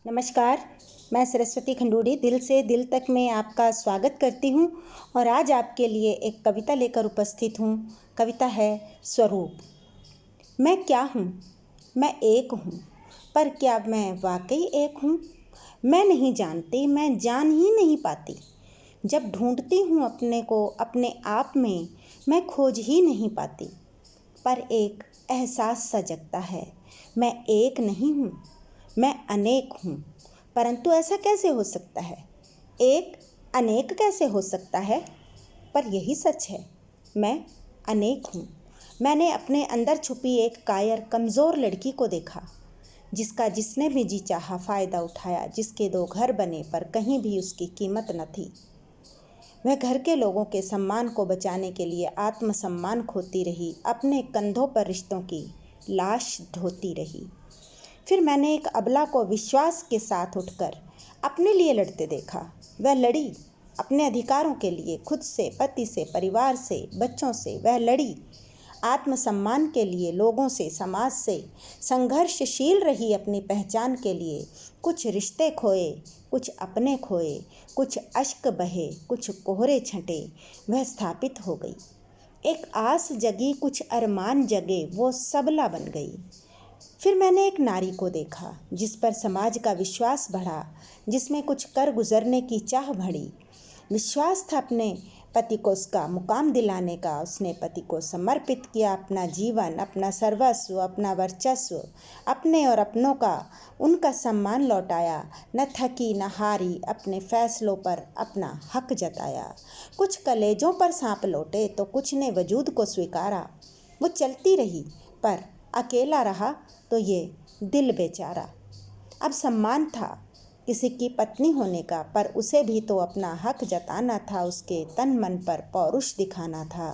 नमस्कार। मैं सरस्वती खंडूड़ी दिल से दिल तक में आपका स्वागत करती हूँ और आज आपके लिए एक कविता लेकर उपस्थित हूँ। कविता है स्वरूप। मैं क्या हूँ? मैं एक हूँ, पर क्या मैं वाकई एक हूँ? मैं नहीं जानती, मैं जान ही नहीं पाती। जब ढूंढती हूँ अपने को अपने आप में, मैं खोज ही नहीं पाती। पर एक एहसास सा जगता है, मैं एक नहीं हूँ, मैं अनेक हूँ। परंतु ऐसा कैसे हो सकता है? एक अनेक कैसे हो सकता है? पर यही सच है, मैं अनेक हूँ। मैंने अपने अंदर छुपी एक कायर कमज़ोर लड़की को देखा, जिसका जिसने भी जी चाहा फ़ायदा उठाया, जिसके 2 घर बने पर कहीं भी उसकी कीमत न थी। वह घर के लोगों के सम्मान को बचाने के लिए आत्मसम्मान खोती रही, अपने कंधों पर रिश्तों की लाश ढोती रही। फिर मैंने एक अबला को विश्वास के साथ उठकर अपने लिए लड़ते देखा। वह लड़ी अपने अधिकारों के लिए, खुद से, पति से, परिवार से, बच्चों से। वह लड़ी आत्मसम्मान के लिए, लोगों से, समाज से। संघर्षशील रही अपनी पहचान के लिए। कुछ रिश्ते खोए, कुछ अपने खोए, कुछ अश्क बहे, कुछ कोहरे छंटे। वह स्थापित हो गई। एक आस जगी, कुछ अरमान जगे, वो सबला बन गई। फिर मैंने एक नारी को देखा, जिस पर समाज का विश्वास बढ़ा, जिसमें कुछ कर गुजरने की चाह बढ़ी। विश्वास था अपने पति को उसका मुकाम दिलाने का। उसने पति को समर्पित किया अपना जीवन, अपना सर्वस्व, अपना वर्चस्व। अपने और अपनों का उनका सम्मान लौटाया। न थकी न हारी, अपने फैसलों पर अपना हक जताया। कुछ कलेजों पर सांप लौटे तो कुछ ने वजूद को स्वीकारा। वो चलती रही पर अकेला रहा तो ये दिल बेचारा। अब सम्मान था किसी की पत्नी होने का, पर उसे भी तो अपना हक जताना था, उसके तन मन पर पौरुष दिखाना था।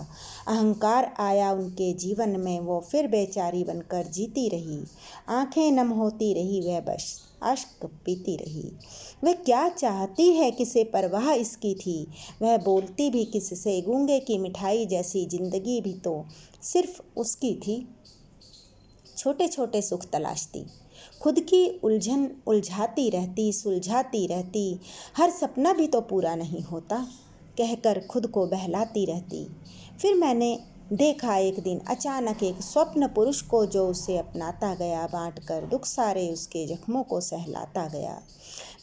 अहंकार आया उनके जीवन में, वो फिर बेचारी बनकर जीती रही। आंखें नम होती रही, वह बस अश्क पीती रही। वह क्या चाहती है, किसे परवाह इसकी थी। वह बोलती भी किससे, गूंगे की मिठाई जैसी जिंदगी भी तो सिर्फ उसकी थी। छोटे छोटे सुख तलाशती, खुद की उलझन उलझाती रहती, सुलझाती रहती। हर सपना भी तो पूरा नहीं होता, कहकर खुद को बहलाती रहती। फिर मैंने देखा एक दिन अचानक एक स्वप्न पुरुष को, जो उसे अपनाता गया, बांटकर दुख सारे उसके जख्मों को सहलाता गया।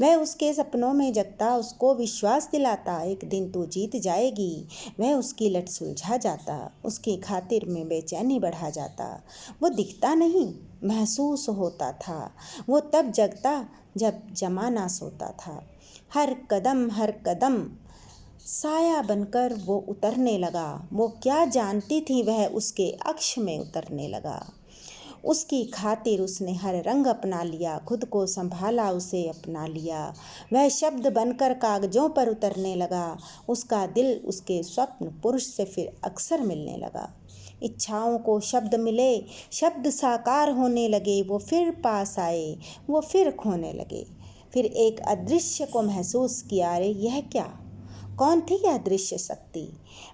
वह उसके सपनों में जगता, उसको विश्वास दिलाता, एक दिन तू जीत जाएगी। वह उसकी लट सुलझा जाता, उसकी खातिर में बेचैनी बढ़ा जाता। वो दिखता नहीं, महसूस होता था। वो तब जगता जब जमाना सोता था। हर कदम साया बनकर वो उतरने लगा। वो क्या जानती थी, वह उसके अक्ष में उतरने लगा। उसकी खातिर उसने हर रंग अपना लिया, खुद को संभाला, उसे अपना लिया। वह शब्द बनकर कागजों पर उतरने लगा। उसका दिल उसके स्वप्न पुरुष से फिर अक्सर मिलने लगा। इच्छाओं को शब्द मिले, शब्द साकार होने लगे। वो फिर पास आए, वो फिर खोने लगे। फिर एक अदृश्य को महसूस किया, अरे यह क्या? कौन थी यह दृश्य शक्ति?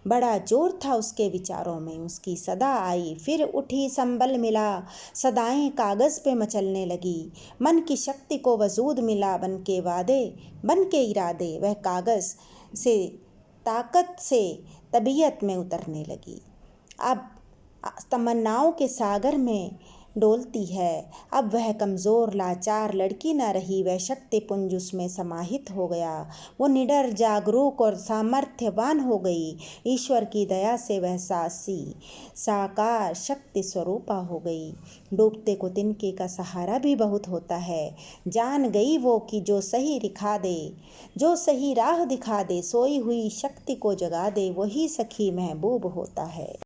बड़ा जोर था उसके विचारों में। उसकी सदा आई, फिर उठी, संबल मिला। सदाएं कागज़ पे मचलने लगी। मन की शक्ति को वजूद मिला, बन के वादे, बन के इरादे। वह कागज़ से ताकत से तबीयत में उतरने लगी। अब तमन्नाओं के सागर में डोलती है। अब वह कमज़ोर लाचार लड़की न रही, वह शक्ति पुंज उसमें समाहित हो गया। वो निडर, जागरूक और सामर्थ्यवान हो गई। ईश्वर की दया से वह सासी साकार शक्ति स्वरूपा हो गई। डूबते को तिनके का सहारा भी बहुत होता है। जान गई वो कि जो सही दिखा दे, जो सही राह दिखा दे, सोई हुई शक्ति को जगा दे, वही सखी महबूब होता है।